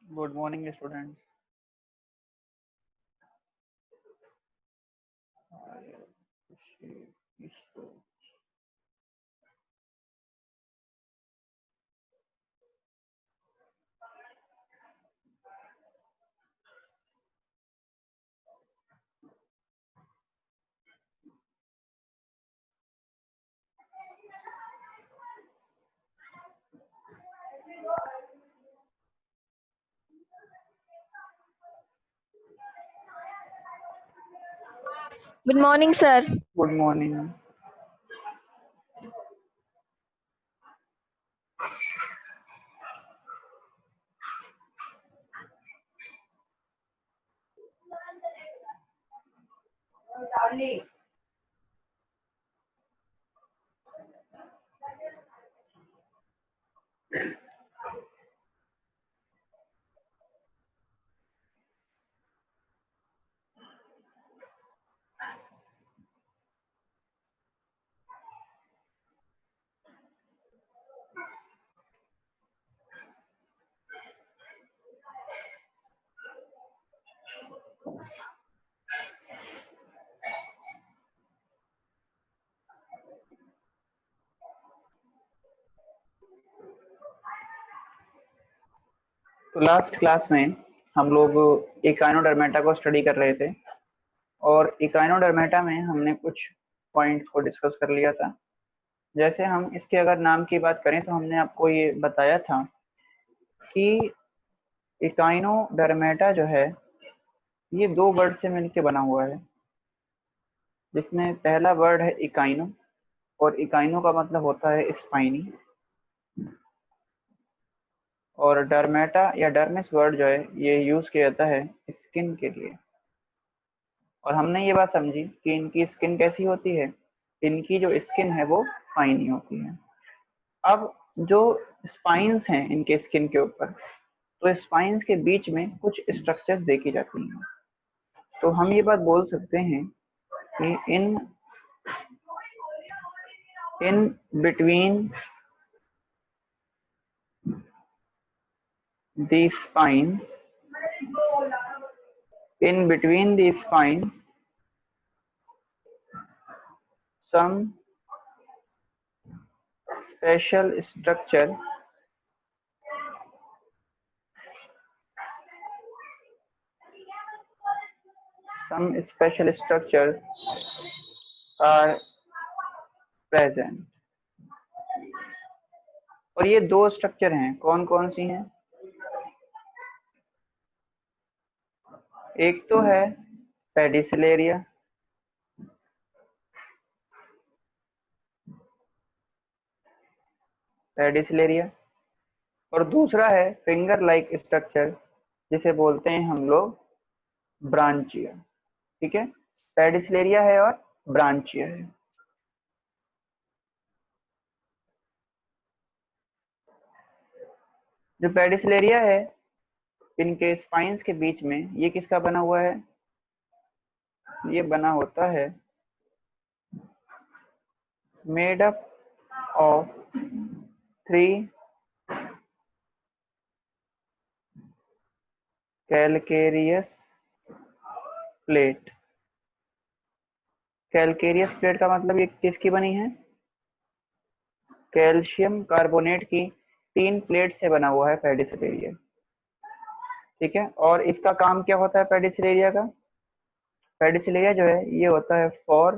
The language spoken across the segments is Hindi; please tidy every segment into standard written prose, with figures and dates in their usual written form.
Good morning, students. Good morning, sir. Good morning. तो लास्ट क्लास में हम लोग इकाइनोडर्मेटा को स्टडी कर रहे थे और इकाइनोडर्मेटा में हमने कुछ पॉइंट्स को डिस्कस कर लिया था। जैसे हम इसके अगर नाम की बात करें तो हमने आपको ये बताया था कि इकाइनोडर्मेटा जो है ये दो वर्ड से मिलकर बना हुआ है, जिसमें पहला वर्ड है इकाइनो और इकाइनो का मतलब होता है स्पाइनी, और डर्मेटा या डर्मिस वर्ड जो है ये यूज किया जाता है स्किन के लिए। और हमने ये बात समझी कि इनकी स्किन कैसी होती है, इनकी जो स्किन है वो स्पाइनी होती है। अब जो स्पाइंस हैं इनके स्किन के ऊपर, तो स्पाइंस के बीच में कुछ स्ट्रक्चर्स देखी जाती हैं। तो हम ये बात बोल सकते हैं कि in between the spine in between the spine some special structure are present। और ये दो स्ट्रक्चर हैं, कौन कौन सी हैं? एक तो है पेडिसिलेरिया, और दूसरा है फिंगर लाइक स्ट्रक्चर जिसे बोलते हैं हम लोग ब्रांचिया। ठीक है, पेडिसिलेरिया है और ब्रांचिया है। जो पेडिसिलेरिया है इनके स्पाइंस के बीच में ये किसका बना हुआ है? ये बना होता है made up of 3 calcareous plate. Calcareous plate का मतलब ये किसकी बनी है? कैल्शियम कार्बोनेट की 3 प्लेट से बना हुआ है पेडिसिलेरिया। ठीक है, और इसका काम क्या होता है पेडिसिलेरिया का? पेडिसिलेरिया जो है ये होता है फॉर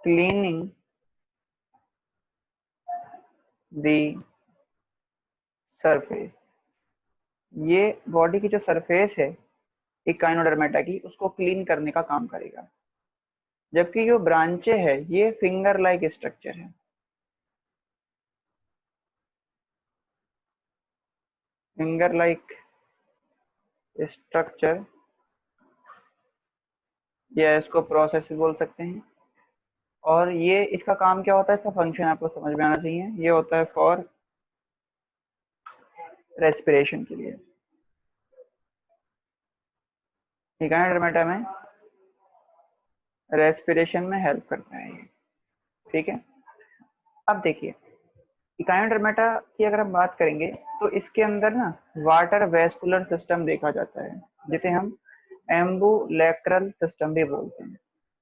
क्लीनिंग द सरफेस। ये बॉडी की जो सरफेस है इकाइनोडर्मेटा की उसको क्लीन करने का काम करेगा। जबकि जो ब्रांचे है ये फिंगर लाइक स्ट्रक्चर है। फिंगर लाइक स्ट्रक्चर या इसको प्रोसेस बोल सकते हैं। और ये इसका काम क्या होता है, इसका फंक्शन आपको समझ में आना चाहिए। ये होता है फॉर रेस्पिरेशन के लिए। ठीक है, डर्मेटा में रेस्पिरेशन में हेल्प करता है ये। ठीक है, अब देखिए इकाइनोडर्मेटा की अगर हम बात करेंगे तो इसके अंदर ना वाटर वेस्कुलर सिस्टम देखा जाता है, जिसे हम एम्बुलेक्रल सिस्टम भी बोलते हैं।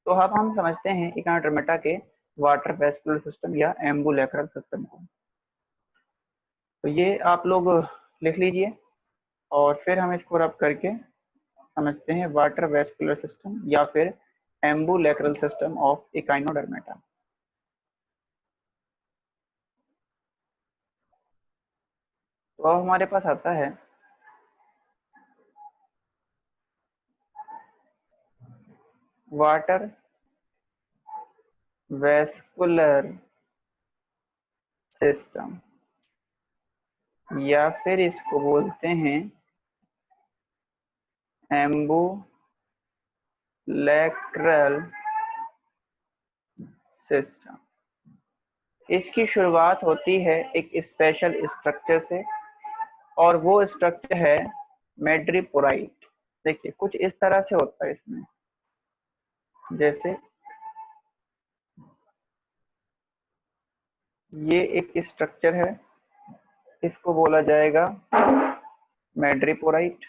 तो अब हम समझते हैं इकाइनोडर्मेटा के वाटर वेस्कुलर सिस्टम या एम्बुलेक्रल सिस्टम को। तो ये आप लोग लिख लीजिए और फिर हम इसको रब करके समझते हैं वाटर वेस्कुलर सिस्टम या फिर एम्बुलेक्रल सिस्टम ऑफ इकाइनोडर्मेटा। तो अब हमारे पास आता है वाटर वेस्कुलर सिस्टम या फिर इसको बोलते हैं एम्बुलेक्रल सिस्टम। इसकी शुरुआत होती है एक स्पेशल स्ट्रक्चर से और वो स्ट्रक्चर है मैड्रिपोराइट। देखिए कुछ इस तरह से होता है इसमें, जैसे ये एक स्ट्रक्चर है, इसको बोला जाएगा मैड्रिपोराइट।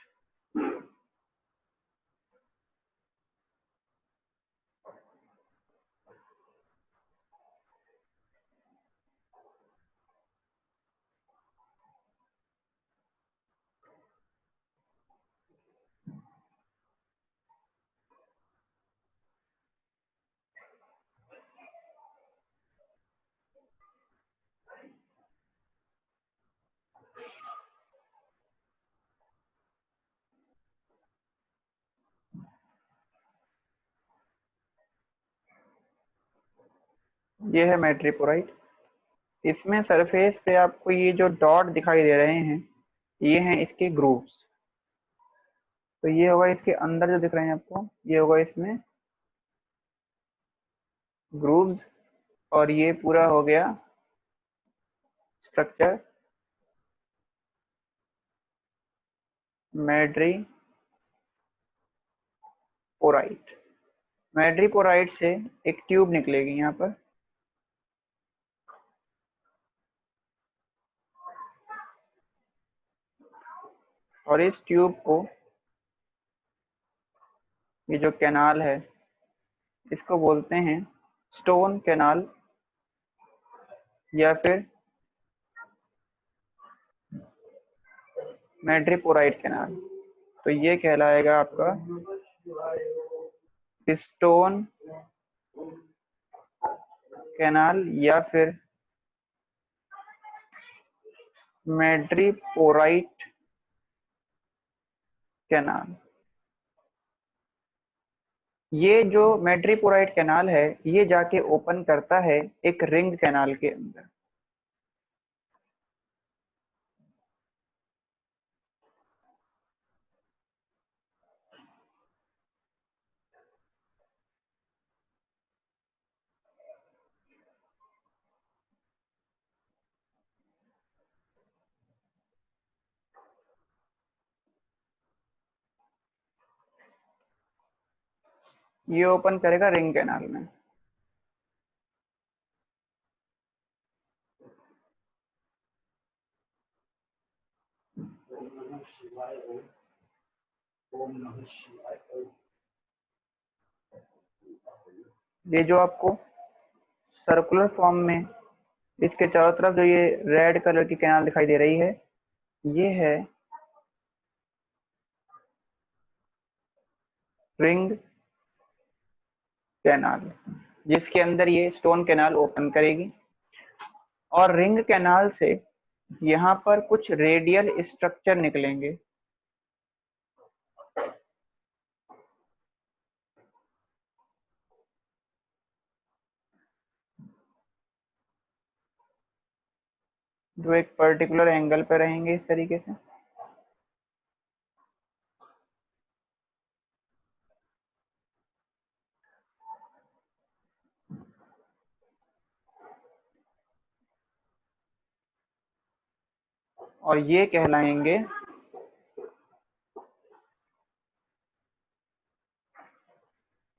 ये है मैट्रिपोराइट। इसमें सरफेस पे आपको ये जो डॉट दिखाई दे रहे हैं ये हैं इसके ग्रूव्स। तो ये होगा इसके अंदर जो दिख रहे हैं आपको, ये होगा इसमें ग्रूव्स और ये पूरा हो गया स्ट्रक्चर मैड्रिपोराइट। मैड्रिपोराइट से एक ट्यूब निकलेगी यहाँ पर, और इस ट्यूब को, ये जो कैनाल है इसको बोलते हैं स्टोन कैनाल या फिर मैड्रिपोराइट कैनाल। तो ये कहलाएगा आपका स्टोन कैनाल या फिर मैड्रिपोराइट कैनाल। ये जो मैड्रिपोराइट कैनाल है ये जाके ओपन करता है एक रिंग कैनाल के अंदर। ये ओपन करेगा रिंग कैनाल में। ये जो आपको सर्कुलर फॉर्म में इसके चारों तरफ जो ये रेड कलर की कैनाल दिखाई दे रही है ये है रिंग कैनाल, जिसके अंदर ये स्टोन कैनाल ओपन करेगी। और रिंग कैनाल से यहाँ पर कुछ रेडियल स्ट्रक्चर निकलेंगे। जो एक पर्टिकुलर एंगल पर रहेंगे इस तरीके से। और ये कहलाएंगे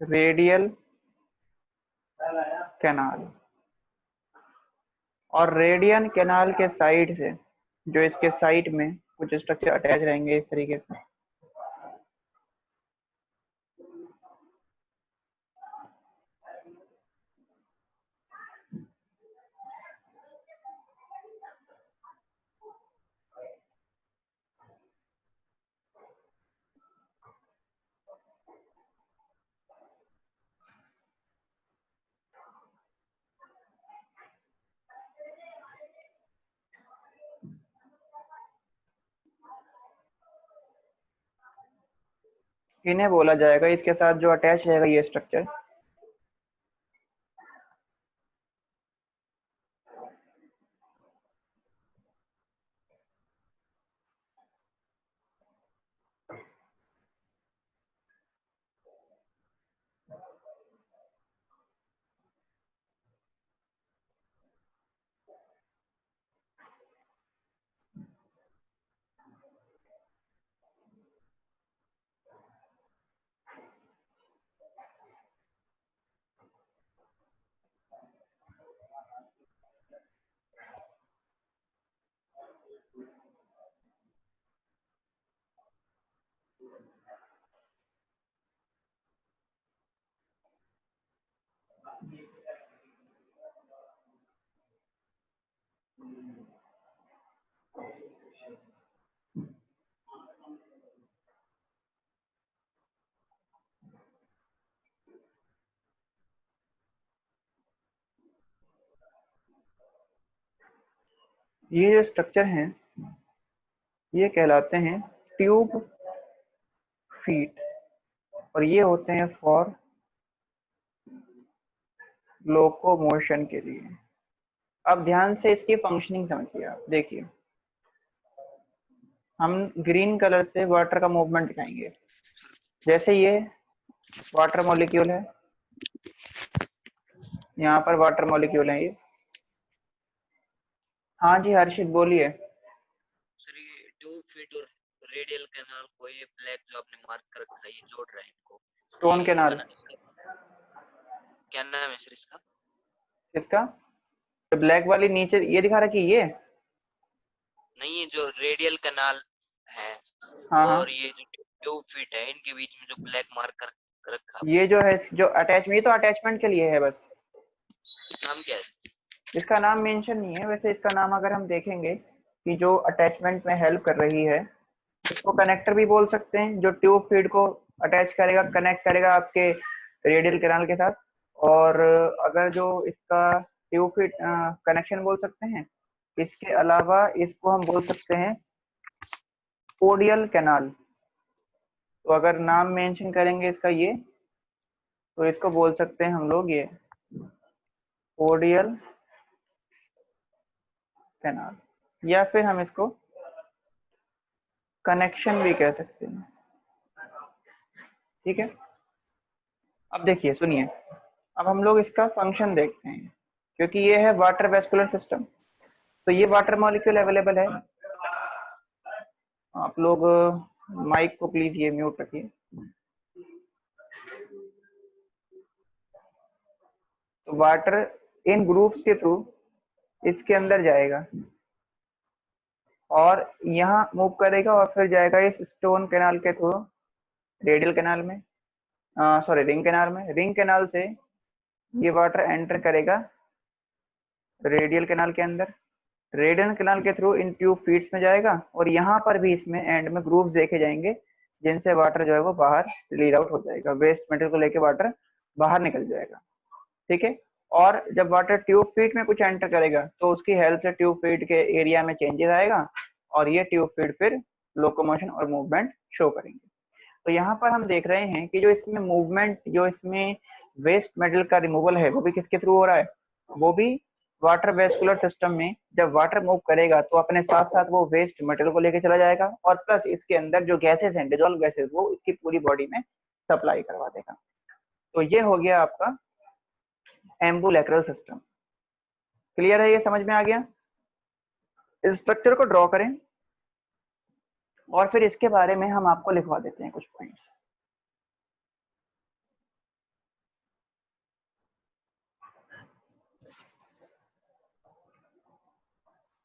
रेडियल कैनाल। और रेडियन कैनाल के साइड से जो इसके साइड में कुछ स्ट्रक्चर अटैच रहेंगे इस तरीके से। इन्हें बोला जाएगा, इसके साथ जो अटैच रहेगा ये स्ट्रक्चर, ये जो स्ट्रक्चर हैं ये कहलाते हैं ट्यूब फीट, और ये होते हैं फॉर लोकोमोशन के लिए। अब ध्यान से इसकी फंक्शनिंग समझिए। आप देखिए, हम ग्रीन कलर से वाटर का मूवमेंट दिखाएंगे। जैसे ये वाटर मॉलिक्यूल है, यहाँ पर वाटर मॉलिक्यूल है ये। हाँ जी हर्षित बोलिए। सर ये ट्यूब फीट और रेडियल कैनाल को, ये ब्लैक जो आपने मार्क कर रखा है, ये जोड़ रहा है इनको। Stone canal. क्या नाम है सर इसका? इसका तो ब्लैक वाली नीचे ये दिखा रखी ये। नहीं, ये जो रेडियल कैनाल है हाँ हाँ, और ये जो ट्यूब फीट है, इनके बीच में जो ब्लैक मार्क कर रखा है, ये जो है जो अटैच, ये तो अटैचमेंट के लिए है बस। नाम क्या है? इसका नाम मेंशन नहीं है वैसे। इसका नाम अगर हम देखेंगे कि जो अटैचमेंट में हेल्प कर रही है, इसको कनेक्टर भी बोल सकते हैं, जो ट्यूब फीड को अटैच करेगा, कनेक्ट करेगा आपके रेडियल कैनाल के साथ। और अगर जो इसका ट्यूब फीड कनेक्शन बोल सकते हैं। इसके अलावा इसको हम बोल सकते हैं पोडियल कैनाल। तो अगर नाम मेंशन करेंगे इसका ये, तो इसको बोल सकते हैं हम लोग ये पोडियल कैनाल, या फिर हम इसको कनेक्शन भी कह सकते हैं। ठीक है, अब देखिए सुनिए, अब हम लोग इसका फंक्शन देखते हैं। क्योंकि ये है वाटर वेस्कुलर सिस्टम, तो ये वाटर मॉलिक्यूल अवेलेबल है। आप लोग माइक को प्लीज ये म्यूट रखिए। तो वाटर इन ग्रुप्स के थ्रू इसके अंदर जाएगा और यहाँ मूव करेगा और फिर जाएगा इस स्टोन कैनाल के थ्रू रेडियल कैनाल में, सॉरी रिंग कैनाल में। रिंग कैनाल से ये वाटर एंटर करेगा रेडियल कैनाल के अंदर। रेडियल कैनाल के थ्रू इन ट्यूब फीड्स में जाएगा और यहाँ पर भी इसमें एंड में ग्रूव्स देखे जाएंगे, जिनसे वाटर जो है वो बाहर रिलीज आउट हो जाएगा। वेस्ट मटेरियल को लेके वाटर बाहर निकल जाएगा। ठीक है, और जब वाटर ट्यूब फीड में कुछ एंटर करेगा तो उसकी हेल्प से ट्यूब फीड के एरिया में चेंजेस आएगा और ये ट्यूब फीड फिर लोकोमोशन और मूवमेंट शो करेंगे। तो यहाँ पर हम देख रहे हैं कि जो इसमें मूवमेंट, जो इसमें वेस्ट मेटल का रिमूवल है, वो भी किसके थ्रू हो रहा है? वो भी वाटर वेस्कुलर सिस्टम में। जब वाटर मूव करेगा तो अपने साथ साथ वो वेस्ट मेटल को लेके चला जाएगा और प्लस इसके अंदर जो गैसेस हैं, डिजोल्व गैसेस, वो इसकी पूरी बॉडी में सप्लाई करवा देगा। तो ये हो गया आपका एम्बुलेक्रल सिस्टम। क्लियर है? ये समझ में आ गया? इस स्ट्रक्चर को ड्रॉ करें और फिर इसके बारे में हम आपको लिखवा देते हैं कुछ पॉइंट्स।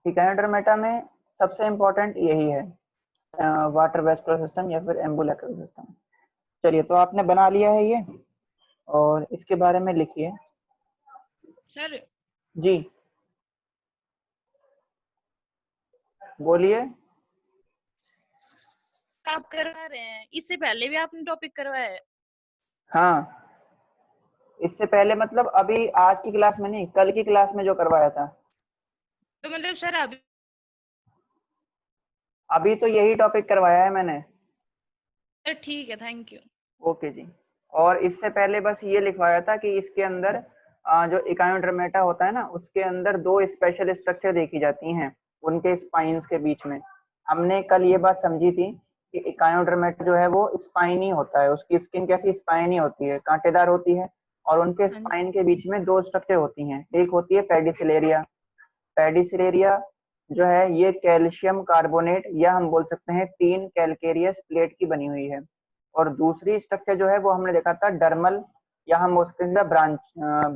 इकाइनोडर्मेटा में सबसे इम्पोर्टेंट यही है, वाटर वेस्कुलर सिस्टम या फिर एम्बुलेक्रल सिस्टम। चलिए, तो आपने बना लिया है ये, और इसके बारे में लिखिए। सर जी बोलिए। आप करवा रहे हैं, इससे पहले भी आपने टॉपिक करवाया है? हाँ, इससे पहले मतलब अभी आज की क्लास में नहीं, कल की क्लास में जो करवाया था। तो मतलब सर अभी तो यही टॉपिक करवाया है मैंने। सर ठीक है, थैंक यू। ओके जी। और इससे पहले बस ये लिखवाया था कि इसके अंदर जो इकाइनोडर्मेटा होता है ना, उसके अंदर दो स्पेशल स्ट्रक्चर देखी जाती हैं उनके स्पाइन्स के बीच में। हमने कल ये बात समझी थी कि इकाइनोडर्मेटा जो है वो स्पाइनी होता है, उसकी स्किन कैसी स्पाइनी होती है, कांटेदार होती है, और उनके स्पाइन के बीच में दो स्ट्रक्चर होती हैं। एक होती है पेडिसिलेरिया। पेडिसिलेरिया जो है ये कैल्शियम कार्बोनेट या हम बोल सकते हैं 3 कैलकेरियस प्लेट की बनी हुई है। और दूसरी स्ट्रक्चर जो है वो हमने देखा था डर्मल, या हम बोल सकते हैं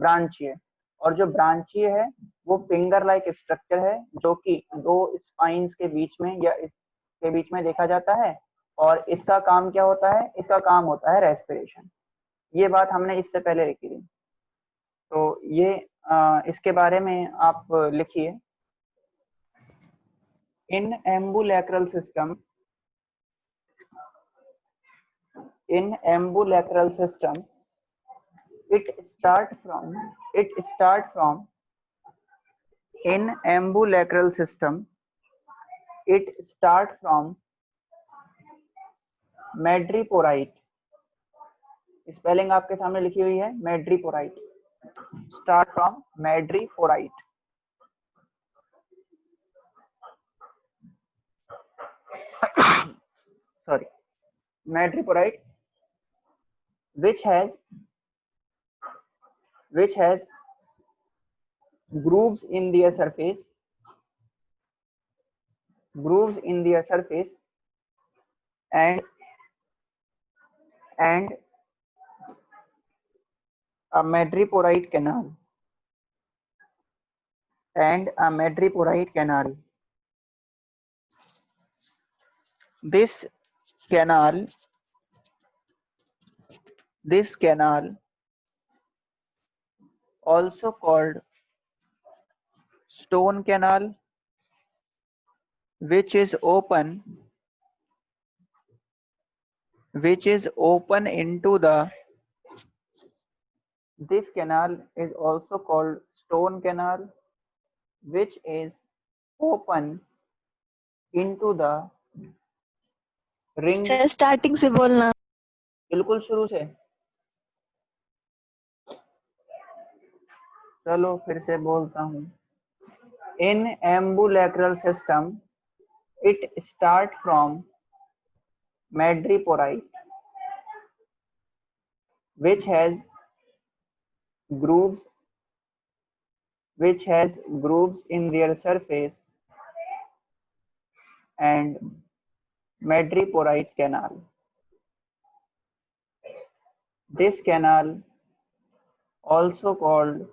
ब्रांचीय। और जो ब्रांचीय है वो फिंगर लाइक स्ट्रक्चर है, जो कि दो स्पाइन्स के बीच में या इसके बीच में देखा जाता है। और इसका काम क्या होता है? इसका काम होता है रेस्पिरेशन। ये बात हमने इससे पहले लिखी थी। तो ये इसके बारे में आप लिखिए। In ambulacral system, it start from in ambulacral system it start from madreporite। Spelling आपके सामने लिखी हुई है, madreporite। Start from madreporite। sorry, madreporite which has grooves in their surface and a madreporite canal this canal also called stone canal, which is open into the this canal is also called stone canal, which is open into the ring। Sir starting से बोलना। बिल्कुल शुरू से। चलो फिर से बोलता हूँ। In ambulacral system it start from madreporite which has grooves in their surface and madreporite canal. This canal also called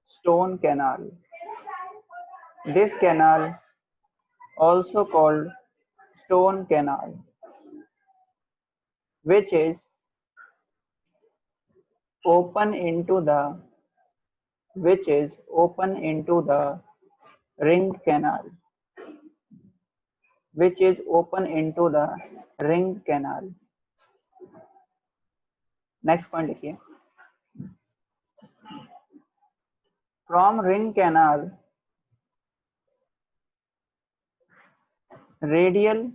stone canal. This canal also called stone canal, which is open into the ring canal, Next point लिखिए। From ring canal, radial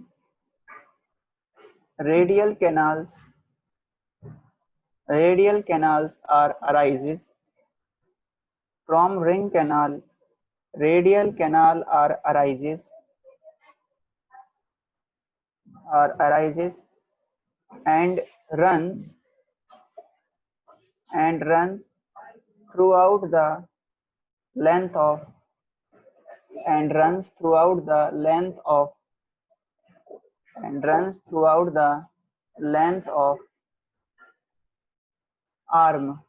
canals are arises. From ring canal, radial canal are arises and runs throughout the length of arm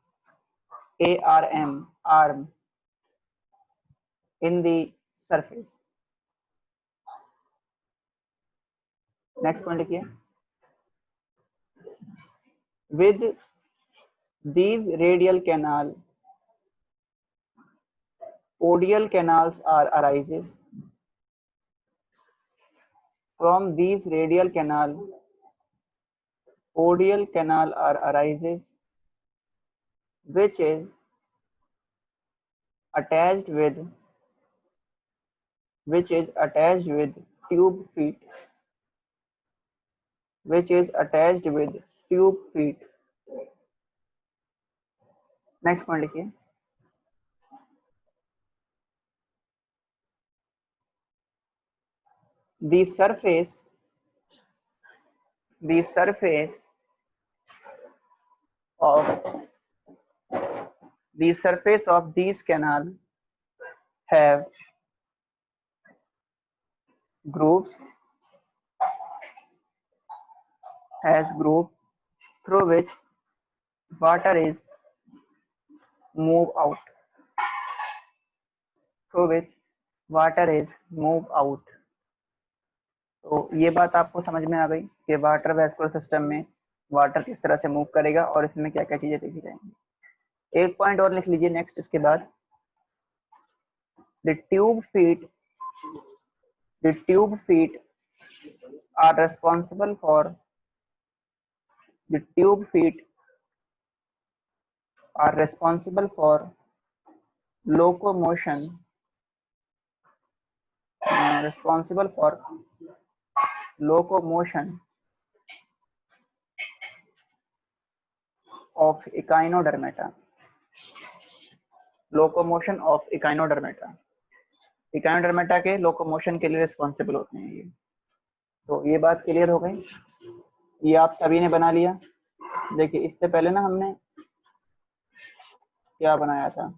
arm in the surface. Next point लिखिए, with these radial canal, odial canals are arises. From these radial canal, odial canal are arises, which is attached with tube feet, next point लिखिए, the surface of these canal have grooves through which water is move out, तो ये बात आपको समझ में आ गई कि वाटर वैस्कुलर सिस्टम में वाटर किस तरह से मूव करेगा और इसमें क्या क्या चीजें देखी जाएंगी। एक पॉइंट और लिख लीजिए नेक्स्ट इसके बाद, the tube feet are responsible for locomotion of echinodermata. Echinodermata के लोकोमोशन के लिए रिस्पॉन्सिबल होते हैं ये। तो ये बात क्लियर हो गई, ये आप सभी ने बना लिया। देखिए इससे पहले ना हमने क्या बनाया था,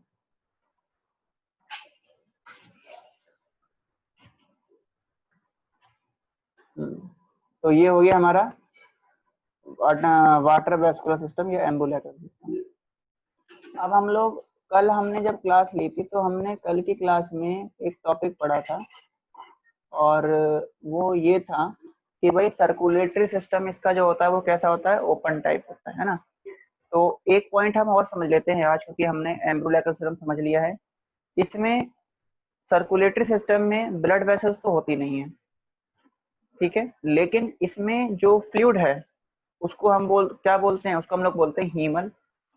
तो ये हो गया हमारा वाटर वैस्कुलर सिस्टम या एम्बुलेटर सिस्टम। अब हम लोग कल हमने जब क्लास ली थी तो हमने कल की क्लास में एक टॉपिक पढ़ा था और वो ये था कि भाई सर्कुलेटरी सिस्टम इसका जो होता है वो कैसा होता है, ओपन टाइप होता है ना। तो एक पॉइंट हम और समझ लेते हैं आज, क्योंकि हमने एम्ब्रोलाइकल सिस्टम समझ लिया है। इसमें सर्कुलेटरी सिस्टम में ब्लड वेसल्स तो होती नहीं है, ठीक है, लेकिन इसमें जो फ्लूइड है उसको हम क्या बोलते हैं, उसको हम लोग बोलते हैं हीमल।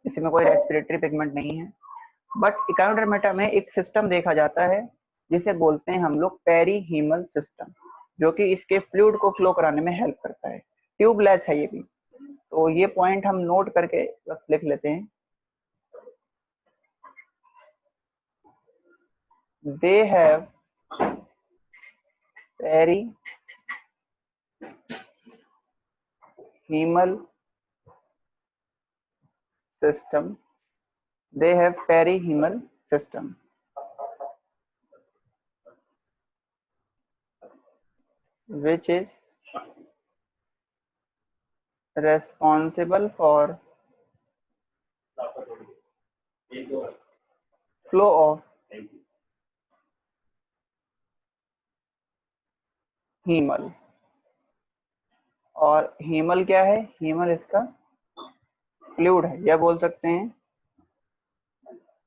इसमें कोई रेस्पिरेटरी पिगमेंट नहीं है। बट इकाइनोडर्मेटा में एक सिस्टम देखा जाता है जिसे बोलते हैं हम लोग पेरीहीमल सिस्टम, जो कि इसके फ्लूइड को फ्लो कराने में हेल्प करता है। ट्यूबलेस है ये भी, तो ये पॉइंट हम नोट करके बस लिख लेते हैं। They have perihaemal system, which is responsible for flow of haemal. और हीमल क्या है, हीमल इसका फ्लूइड है, या बोल सकते हैं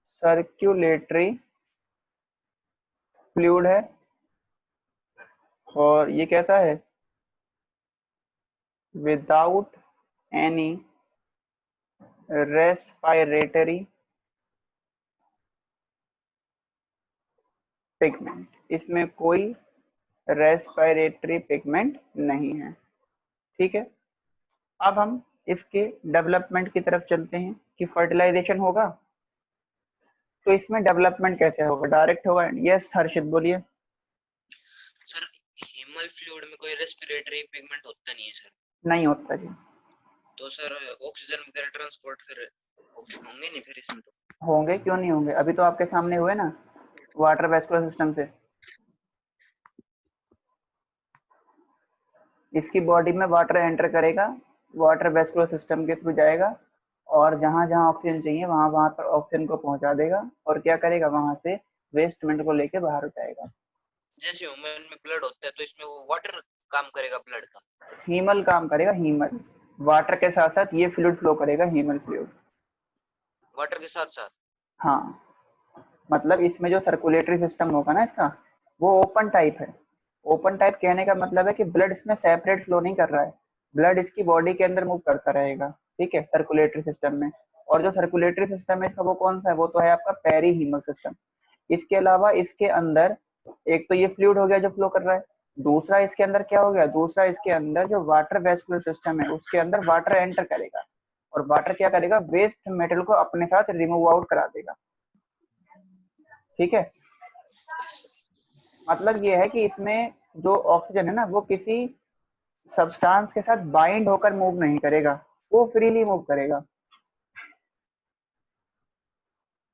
सर्कुलेटरी फ्लूइड है। और ये कैसा है, विदाउट एनी रेस्पिरेटरी पिगमेंट, इसमें कोई रेस्पिरेटरी पिगमेंट नहीं है, ठीक है। अब हम इसके डेवलपमेंट की तरफ चलते हैं कि फर्टिलाइजेशन होगा तो इसमें डेवलपमेंट कैसे होगा, डायरेक्ट होगा। यस हर्षित बोलिए। सर हीमल फ्लूइड में कोई रेस्पिरेटरी पिगमेंट होता नहीं है सर? नहीं होता जी। तो सर ऑक्सीजन वगैरह ट्रांसपोर्ट फिर होंगे नहीं फिर इसमें? तो होंगे, क्यों नहीं होंगे, अभी तो आपके सामने हुए ना वाटर वैस्कुलर सिस्टम से। इसकी बॉडी में वाटर एंटर करेगा, वाटर वैस्कुलर सिस्टम के थ्रू जाएगा और जहां जहां ऑक्सीजन चाहिए वहां पर ऑक्सीजन को पहुंचा देगा और क्या करेगा, वहां से वेस्टमेंट को लेके बाहर हो जाएगा। जैसे ह्यूमन में ब्लड होता है तो इसमें वो वाटर काम करेगा ब्लड का। हीमल काम करेगा, हीमल। वाटर के साथ साथ ये फ्लूइड फ्लो करेगा, हीमल फ्लूइड। वाटर के साथ साथ। हाँ, मतलब इसमें जो सर्कुलेटरी सिस्टम होगा ना इसका, वो ओपन टाइप है। ओपन टाइप कहने का मतलब है कि ब्लड इसमें सेपरेट फ्लो नहीं कर रहा है, ब्लड इसकी बॉडी के अंदर मूव करता रहेगा, ठीक है, सर्कुलेटरी सिस्टम में। और जो सर्कुलेटरी सिस्टम है इसका वो कौन सा है, वो तो है आपका पेरीहीमल सिस्टम। इसके अलावा इसके अंदर एक तो ये फ्लूइड हो गया जो फ्लो कर रहा है, दूसरा इसके अंदर क्या हो गया, दूसरा इसके अंदर जो वाटर वेस्कुलर सिस्टम है उसके अंदर वाटर एंटर करेगा, और वाटर क्या करेगा, वेस्ट मेटल को अपने साथ रिमूव आउट करा देगा, ठीक है। मतलब ये है कि इसमें जो ऑक्सीजन है ना वो किसी सब्सटेंस के साथ बाइंड होकर मूव नहीं करेगा, वो फ्रीली मूव करेगा।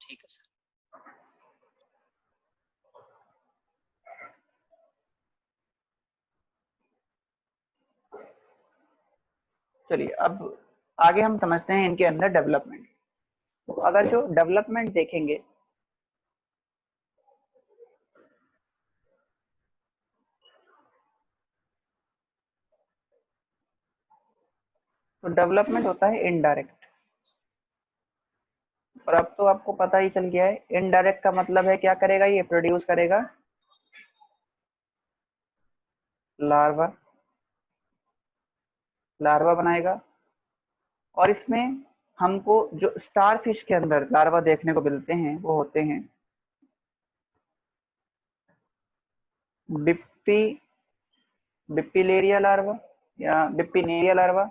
ठीक है सर। चलिए अब आगे हम समझते हैं इनके अंदर डेवलपमेंट। तो अगर जो डेवलपमेंट देखेंगे, तो डेवलपमेंट होता है इनडायरेक्ट। और अब तो आपको पता ही चल गया है, इनडायरेक्ट का मतलब है क्या करेगा, ये प्रोड्यूस करेगा लार्वा, लार्वा बनाएगा। और इसमें हमको जो स्टार फिश के अंदर लार्वा देखने को मिलते हैं वो होते हैं डिप्पी डिप्पिलेरिया लार्वा या bipinnaria larva,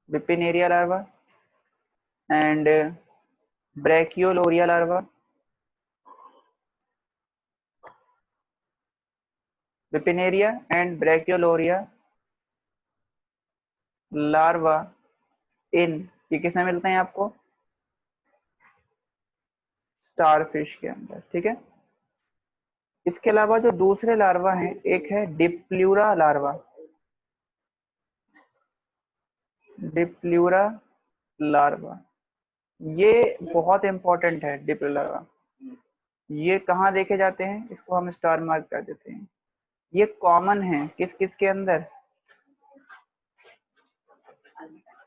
bipinnaria larva and brachiolaria larva, bipinnaria and brachiolaria larva इन, ये किसमें मिलते हैं आपको, स्टारफिश के अंदर, ठीक है। इसके अलावा जो दूसरे लार्वा हैं, एक है डिप्ल्यूरा लार्वा, डिप्ल्यूरा लार्वा, ये बहुत इंपॉर्टेंट है डिप्ल्यूरा लार्वा। ये कहाँ देखे जाते हैं, इसको हम स्टार मार्क कर देते हैं। ये कॉमन है किस किस के अंदर,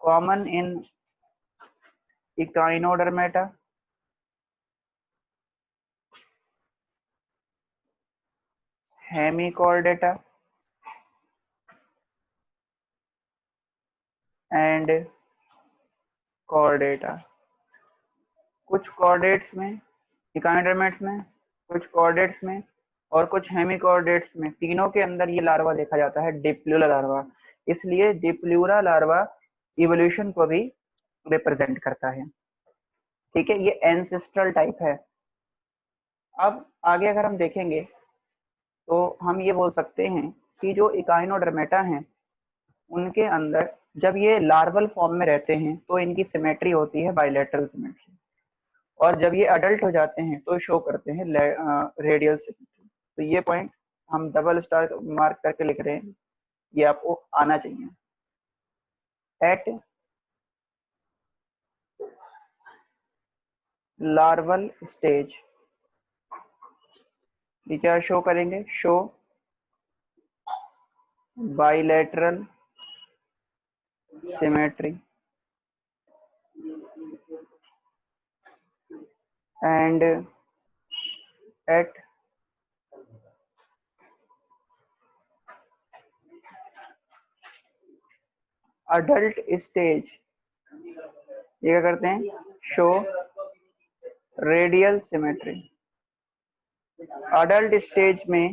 common in Echinodermata, Hemichordata and Chordata. कुछ कॉर्डेट्स में, इकाइनोडर्मेट्स में, कुछ कॉर्डेट्स में और कुछ हेमिकॉर्डेट्स में, तीनों के अंदर ये लार्वा देखा जाता है, डिप्ल्यूरा लार्वा। इसलिए डिप्ल्यूरा लार्वा इवोल्यूशन को भी रिप्रेजेंट करता है, ठीक है, ये एंसेस्ट्रल टाइप है। अब आगे अगर हम देखेंगे तो हम ये बोल सकते हैं कि जो इकाइनोडर्मेटा हैं उनके अंदर जब ये लार्वल फॉर्म में रहते हैं तो इनकी सिमेट्री होती है बाइलेटरल सिमेट्री, और जब ये अडल्ट हो जाते हैं तो शो करते हैं रेडियल सिमेट्री। तो ये पॉइंट हम डबल स्टार मार्क करके लिख रहे हैं, ये आपको आना चाहिए। एट लार्वल स्टेज ये क्या शो करेंगे, show bilateral symmetry and at adult stage ये क्या करते हैं, show radial symmetry. Adult stage में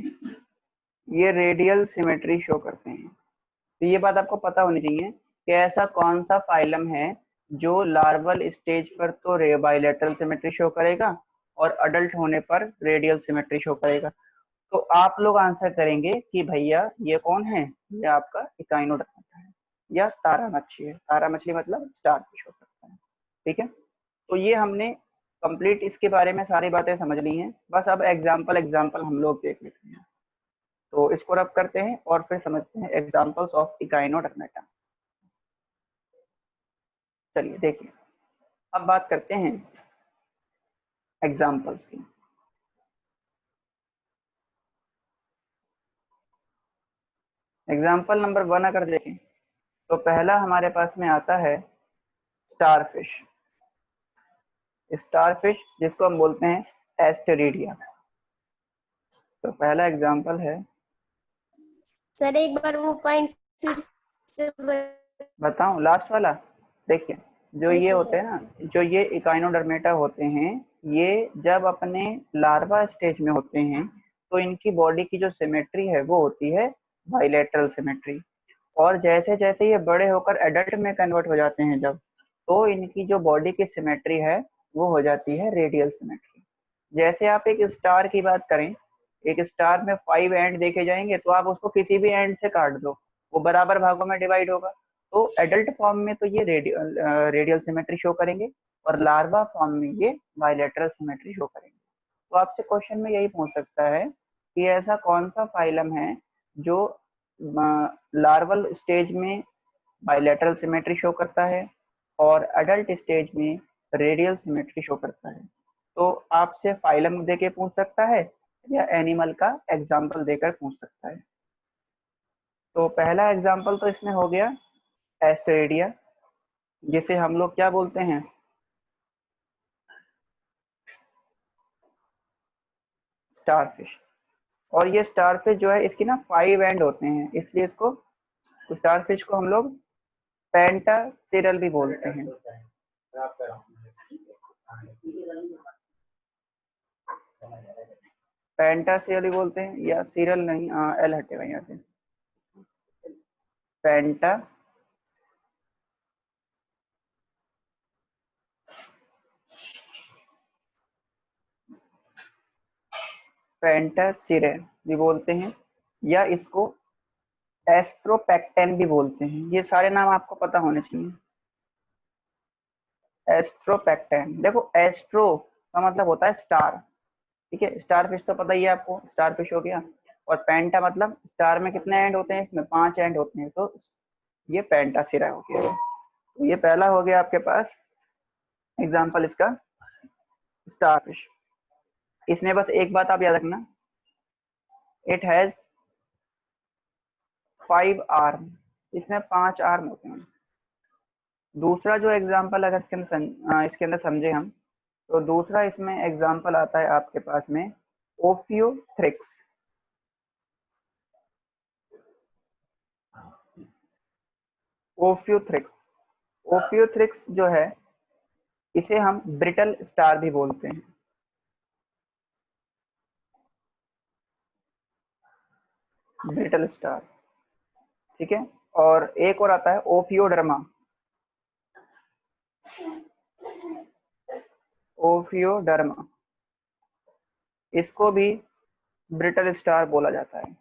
ये रेडियल सिमेट्री शो करते हैं। तो ये बात आपको पता होनी चाहिए कि ऐसा कौन सा फाइलम है जो लार्वल स्टेज पर तो बाइलेटरल सिमेट्री शो करेगा और अडल्ट होने पर रेडियल सिमेट्री शो करेगा। तो आप लोग आंसर करेंगे कि भैया ये कौन है, ये आपका इकाइनोडर्मेटा है या तारा मच्छी है। तारा मछली मतलब स्टार फिश हो सकता है, ठीक है। तो ये हमने कंप्लीट इसके बारे में सारी बातें समझ ली हैं, बस अब एग्जाम्पल हम लोग देख लेते हैं। तो इसको रब करते हैं और फिर समझते हैं एग्जाम्पल्स ऑफ इकाइनोडर्मेटा। चलिए देखिए, अब बात करते हैं एग्जाम्पल्स की। एग्जाम्पल नंबर 1 अगर देखें तो पहला हमारे पास में आता है स्टारफिश। स्टारफिश जिसको हम बोलते हैं एस्टेरिडिया। तो पहला एग्जाम्पल है, सर एक बार वो पॉइंट फिर से बताऊं लास्ट वाला। देखिए जो ये कैसे होते हैं ना, जो ये इकाइनोडर्मेटा होते हैं, ये जब अपने लार्वा स्टेज में होते हैं तो इनकी बॉडी की जो सिमेट्री है वो होती है बाइलेटरल सिमेट्री। और जैसे जैसे ये बड़े होकर एडल्ट में कन्वर्ट हो जाते हैं जब, तो इनकी जो बॉडी की सिमेट्री है वो हो जाती है रेडियल सिमेट्री। जैसे आप एक स्टार की बात करें, एक स्टार में 5 एंड देखे जाएंगे तो आप उसको किसी भी एंड से काट दो, वो बराबर भागों में डिवाइड होगा। तो एडल्ट फॉर्म में तो ये रेडियल सिमेट्री शो करेंगे और लार्वा फॉर्म में ये बाइलेटरल सिमेट्री शो करेंगे। तो आपसे क्वेश्चन में यही पूछ सकता है कि ऐसा कौन सा फाइलम है जो लार्वल स्टेज में बाइलेटरल सिमेट्री शो करता है और अडल्ट स्टेज में रेडियल सिमेट्री शो करता है। तो आपसे फाइलम देके पूछ सकता है या एनिमल का एग्जाम्पल देकर पूछ सकता है। तो पहला एग्जाम्पल तो इसमें हो गया एस्टेरिडिया, जिसे हम लोग क्या बोलते हैं, स्टारफिश। और ये स्टारफिश जो है इसकी ना 5 एंड होते हैं, इसलिए इसको स्टारफिश को हम लोग पेंटासिरल भी बोलते हैं। पेंटासिरल भी बोलते हैं, या सीरल नहीं, एल हटेगा यहाँ से, पेंटा पेंटासिरल भी बोलते हैं, या इसको एस्ट्रोपेक्टेन भी बोलते हैं। ये सारे नाम आपको पता होने चाहिए। एस्ट्रोपेक्टेन, देखो एस्ट्रो का मतलब होता है स्टार, ठीक है, स्टार फिश तो पता ही है आपको, स्टार फिश हो गया। और पेंटा मतलब स्टार में कितने एंड होते हैं, इसमें 5 एंड होते हैं, तो ये पेंटासिरा हो गया। तो ये पहला हो गया आपके पास एग्जाम्पल इसका स्टार फिश। इसमें बस एक बात आप याद रखना, इट हैज 5 आर्म, इसमें 5 आर्म होते हैं। दूसरा जो एग्जाम्पल अगर इसके अंदर समझे हम, तो दूसरा इसमें एग्जाम्पल आता है आपके पास में ओफियोथ्रिक्स। ओफियोथ्रिक्स, ओफियोथ्रिक्स जो है इसे हम ब्रिटल स्टार भी बोलते हैं। ब्रिटल स्टार, ठीक है। और एक और आता है ओफियोडर्मा। ओफियोडर्मा, इसको भी ब्रिटल स्टार बोला जाता है,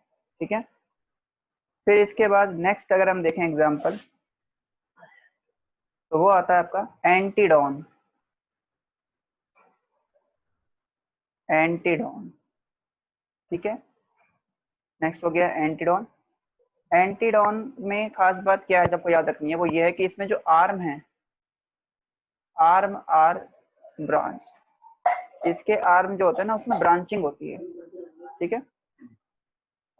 ठीक है। फिर इसके बाद नेक्स्ट अगर हम देखें एग्जाम्पल, तो वो आता है आपका एंटीडॉन। एंटीडॉन, ठीक है। नेक्स्ट हो गया एंटीडॉन। एंटीडॉन में खास बात क्या है जब को याद रखनी है, वो ये है कि इसमें जो आर्म है, आर्म आर ब्रांच, इसके आर्म जो होते हैं ना उसमें ब्रांचिंग होती है, ठीक है।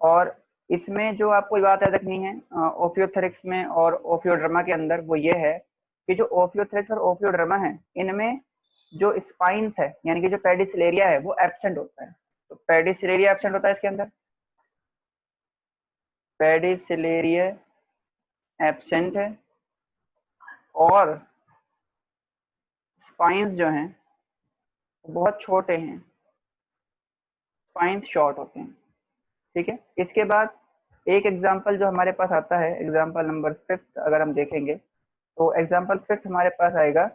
और इसमें जो आपको बात याद रखनी है ओफियोथेरिक्स में और ओफियोड्रमा के अंदर, वो ये है कि जो ओफियोथेरिक्स और ओफियोड्रमा है, इनमें जो स्पाइंस है यानी कि जो पेडिसिलेरिया है वो एब्सेंट होता है। तो पेडिसिलेरिया एब्सेंट होता है इसके अंदर, पेडिसिलेरिया एब्सेंट है, और स्पाइंस जो हैं बहुत छोटे हैं, स्पाइंस शॉर्ट होते हैं, ठीक है। इसके बाद एक एग्जाम्पल जो हमारे पास आता है, एग्जाम्पल नंबर 5 अगर हम देखेंगे, तो एग्जाम्पल 5 हमारे पास आएगा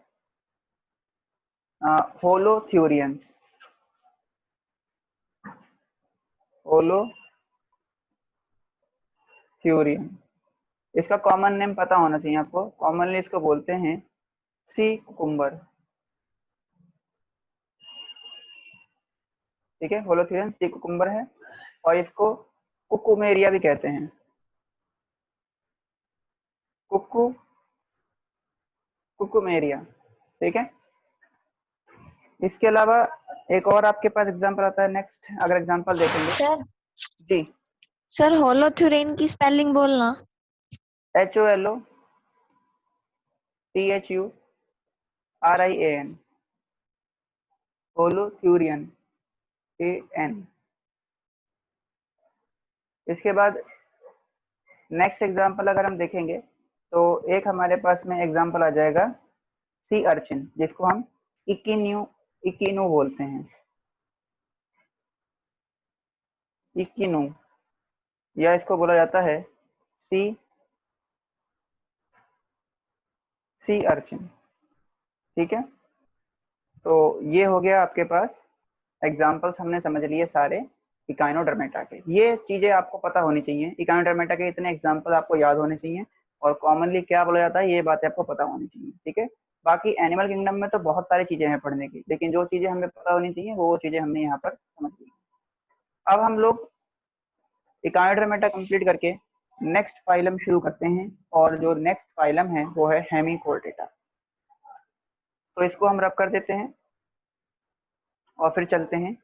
होलोथ्यूरियंस। होलोथ्यूरियन, इसका कॉमन नेम पता होना चाहिए आपको, कॉमनली इसको बोलते हैं सी कुकुम्बर, ठीक है। होलोथ्यूरियन सी कुकुम्बर है, और इसको कुकुमेरिया भी कहते हैं। कुकुमेरिया, ठीक है। इसके अलावा एक और आपके पास एग्जांपल आता है नेक्स्ट, अगर एग्जांपल देखेंगे सर जी। सर होलोथ्यूरेन की स्पेलिंग बोलना। HOLOTHURIAN, होलोथ्यूरियन AN। इसके बाद नेक्स्ट एग्जांपल अगर हम देखेंगे तो एक हमारे पास में एग्जांपल आ जाएगा सी अर्चिन, जिसको हम इकिनू बोलते हैं, इकिनू, या इसको बोला जाता है सी अर्चिन। ठीक है, तो ये हो गया आपके पास एग्जांपल्स, हमने समझ लिए सारे इकाइनोडर्मेटा के। ये चीजें आपको पता होनी चाहिए, इकाइनोडर्मेटा के इतने एग्जांपल आपको याद होने चाहिए और कॉमनली क्या बोला जाता है ये बातें आपको पता होनी चाहिए। ठीक है, बाकी एनिमल किंगडम में तो बहुत सारी चीजें हैं पढ़ने की, लेकिन जो चीजें हमें पता होनी चाहिए वो चीजें हमने यहाँ पर समझ ली। अब हम लोग इकाइनोडर्मेटा कंप्लीट करके नेक्स्ट फाइलम शुरू करते हैं, और जो नेक्स्ट फाइलम है वो है हेमिकोर्डेटा। तो इसको हम रब कर देते हैं और फिर चलते हैं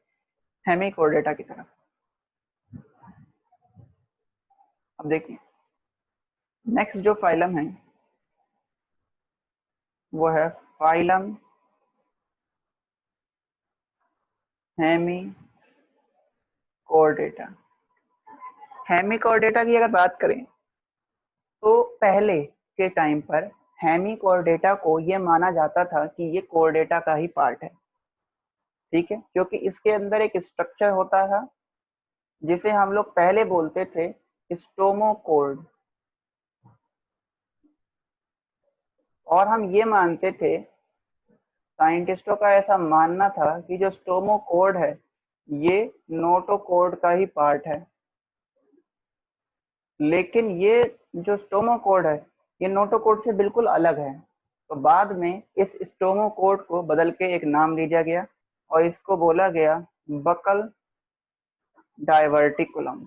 हेमिकोर्डेटा की तरफ। अब देखिए नेक्स्ट जो फाइलम है वो है फाइलम हेमिकोर्डेटा। हेमिकोर्डेटा की अगर बात करें तो पहले के टाइम पर हेमिकोर्डेटा को ये माना जाता था कि ये कोर्डेटा का ही पार्ट है। ठीक है, क्योंकि इसके अंदर एक स्ट्रक्चर होता था जिसे हम लोग पहले बोलते थे स्टोमोकोर्ड, और हम ये मानते थे, साइंटिस्टों का ऐसा मानना था कि जो स्टोमोकोर्ड है ये नोटोकोर्ड का ही पार्ट है। लेकिन ये जो स्टोमोकोर्ड है ये नोटोकोर्ड से बिल्कुल अलग है। तो बाद में इस स्टोमोकोर्ड को बदल के एक नाम दिया गया और इसको बोला गया बकल डाइवर्टिकुलम,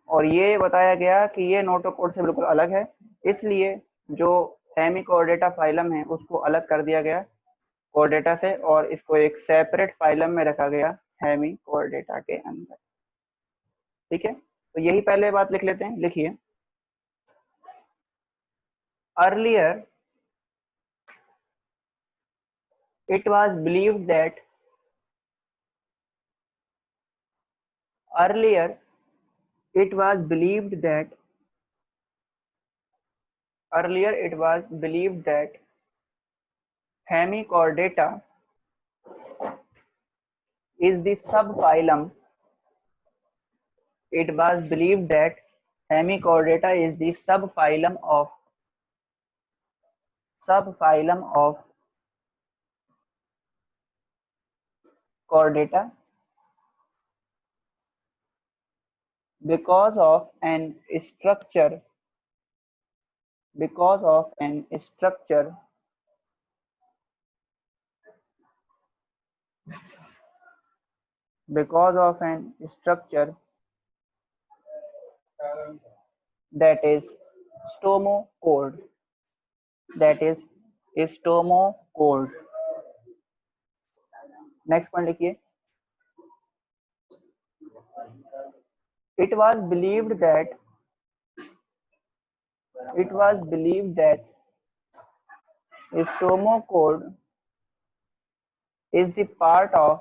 और ये बताया गया कि ये नोटोकोर्ड से बिल्कुल अलग है, इसलिए जो हेमिकोर्डेटा फाइलम है उसको अलग कर दिया गया कोर्डेटा से और इसको एक सेपरेट फाइलम में रखा गया हेमिकोर्डेटा के अंदर। ठीक है, तो यही पहले बात लिख लेते हैं। लिखिए, earlier it was believed that Hemichordata is the subphylum. It was believed that Hemichordata is the subphylum of Chordata because of an structure that is stomochord. Next point लिखिए, it was believed that stomochord is the part of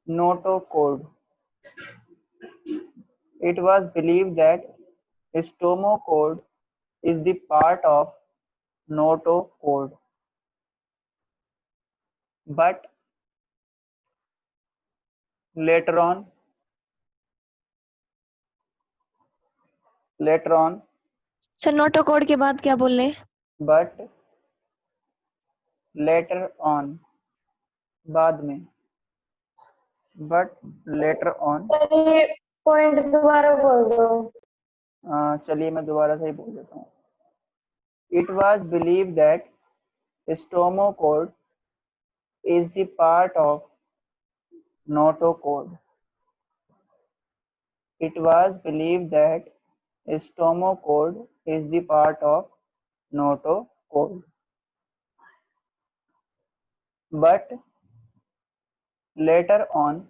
notochord. It was believed that stomochord is the part of notochord, but later on sir notochord के बाद क्या बोले? but later on, बाद में, but later on। पॉइंट दोबारा बोल दो। चलिए मैं दोबारा से ही बोल देता हूँ। It was believed that stomochord is the part of notochord. It was believed that stomochord is the part of notochord, but later on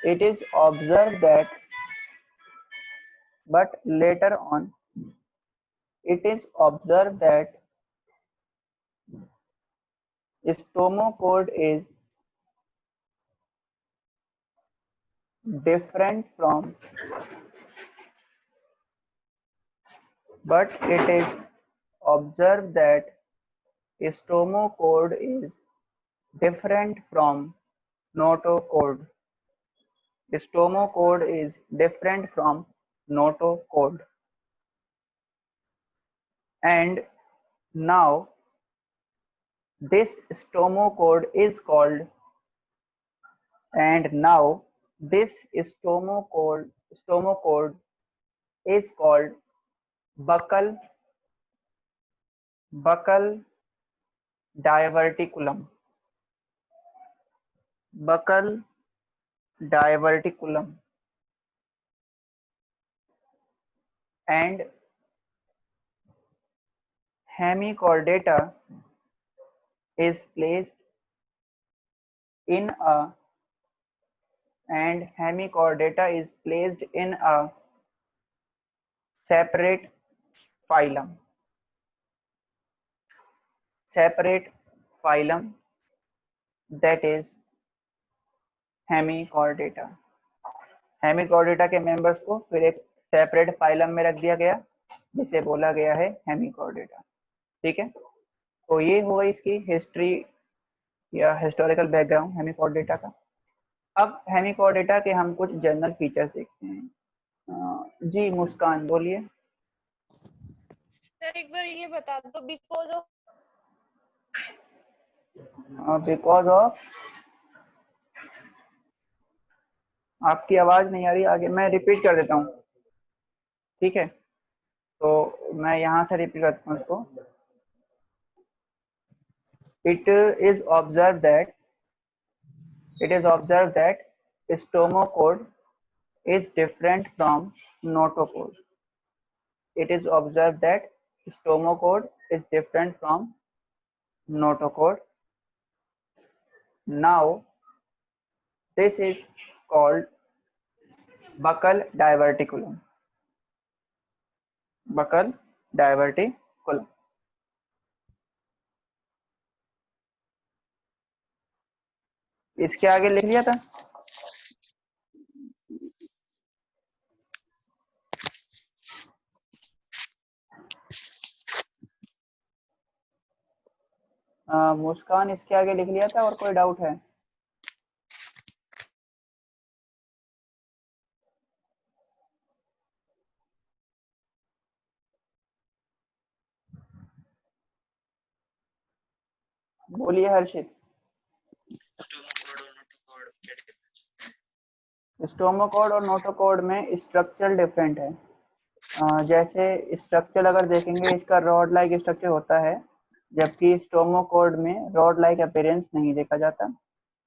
it is observed that stomachord is different from notochord. Stomachord is different from notochord. And now this stomachord is called buccal diverticulum. Buccal diverticulum. And hemichordata is placed in a separate phylum that is hemichordata. Hemichordata के मेंबर्स को फिर एक सेपरेट फाइलम में रख दिया गया जिसे बोला गया है हेमिकॉर्डेटा। ठीक है, तो ये हुआ इसकी हिस्ट्री या हिस्टोरिकल बैकग्राउंड हेमिकॉर्डेटा का। अब हेमिकॉर्डेटा के हम कुछ जनरल फीचर्स देखते हैं। जी मुस्कान बोलिए। सर एक बार ये बता दो, बिकॉज ऑफ आपकी आवाज नहीं आ रही आगे, मैं रिपीट कर देता हूँ। ठीक है, तो मैं यहाँ से रिपीट करता हूँ इसको। It is observed that stomachord is different from notochord. It is observed that stomachord is different from notochord. Now this is called buccal diverticulum. Buccal diverticulum. इसके आगे लिख लिया था। मुस्कान इसके आगे लिख लिया था और कोई डाउट है? बोलिए हर्षित। स्टोमोकोड और नोटोकोड में स्ट्रक्चर डिफरेंट है। जैसे स्ट्रक्चर अगर देखेंगे इसका रॉड लाइक स्ट्रक्चर होता है, जबकि स्टोमोकोड में रॉड लाइक अपीयरेंस नहीं देखा जाता।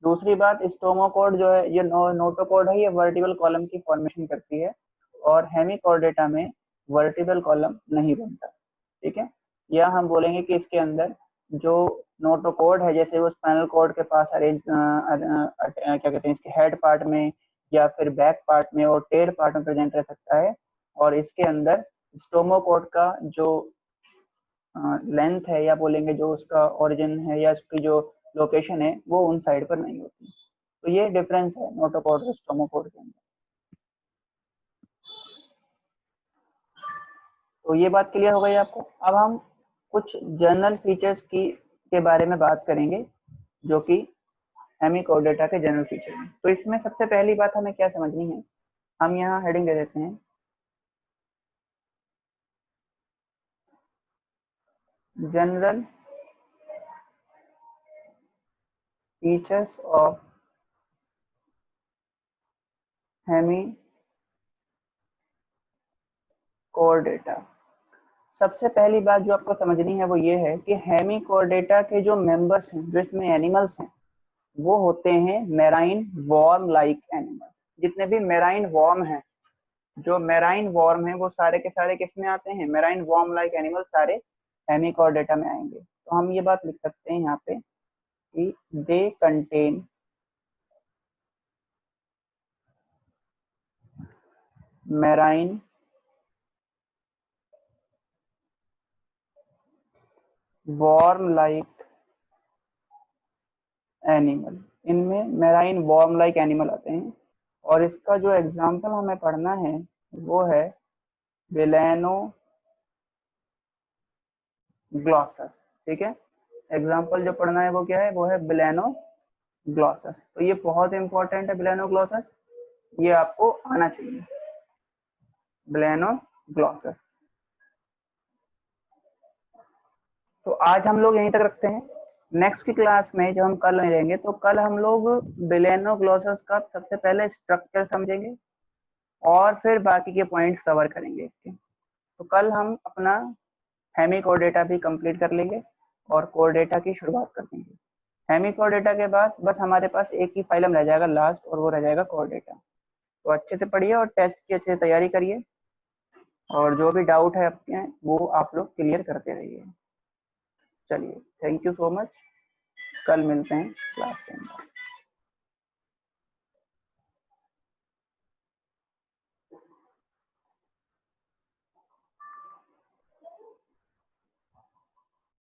दूसरी बात, स्टोमोकोड जो है ये नोटोकोड है, ये वर्टिकल कॉलम की फॉर्मेशन करती है और हेमिकॉर्डेटा में वर्टिकल कॉलम नहीं बनता। ठीक है, या हम बोलेंगे कि इसके अंदर जो नोटोकोड है जैसे वो स्पाइनल कॉर्ड के पास अरेंज क्या कहते हैं इसके हेड पार्ट में या फिर बैक पार्ट में और टेल पार्ट में प्रेजेंट रह सकता है, और इसके अंदर स्टोमोकोड का जो लेंथ है या बोलेंगे जो उसका ओरिजिन है या उसकी जो लोकेशन है वो उन साइड पर नहीं होती। तो ये डिफरेंस है नोटोकोड और स्टोमोकोड के अंदर। तो ये बात क्लियर हो गई आपको। अब हम कुछ जनरल फीचर्स के बारे में बात करेंगे जो कि हेमिकॉर्डेटा के जनरल फीचर हैं। तो इसमें सबसे पहली बात हमें क्या समझनी है, हम यहाँ हेडिंग दे देते हैं जनरल फीचर्स ऑफ हेमिकॉर्डेटा। सबसे पहली बात जो आपको समझनी है वो ये है कि हेमिकॉर्डेटा के जो मेंबर्स हैं, जो इसमें एनिमल्स हैं, वो होते हैं मेराइन वॉर्म लाइक एनिमल्स। जितने भी मेराइन वॉर्म हैं, जो मेराइन वॉर्म है वो सारे के सारे किस में आते हैं, मेराइन वॉर्म लाइक एनिमल सारे हेमिकोडेटा में आएंगे। तो हम ये बात लिख सकते हैं यहाँ पे कि they contain marine worm like animal. इनमें मैराइन वॉर्म लाइक एनिमल आते हैं और इसका जो एग्जाम्पल हमें पढ़ना है वो है बेलेनोग्लॉसस। ठीक है, एग्जाम्पल जो पढ़ना है वो क्या है, वो है बेलेनोग्लॉसस। तो ये बहुत इंपॉर्टेंट है बेलेनोग्लॉसस, ये आपको आना चाहिए बेलेनोग्लॉसस। तो आज हम लोग यहीं तक रखते हैं। नेक्स्ट की क्लास में जब हम कल मिलेंगे तो कल हम लोग बेलेनोग्लॉसस का सबसे पहले स्ट्रक्चर समझेंगे और फिर बाकी के पॉइंट्स कवर करेंगे इसके। तो कल हम अपना हेमिकोडेटा भी कंप्लीट कर लेंगे और कोरडेटा की शुरुआत कर देंगे। हेमिकोडेटा के बाद बस हमारे पास एक ही फाइलम रह जाएगा लास्ट, और वो रह जाएगा कोरडेटा। तो अच्छे से पढ़िए और टेस्ट की अच्छे से तैयारी करिए, और जो भी डाउट है आपके वो आप लोग क्लियर करते रहिए। चलिए, थैंक यू सो मच, कल मिलते हैं क्लास के अंदर।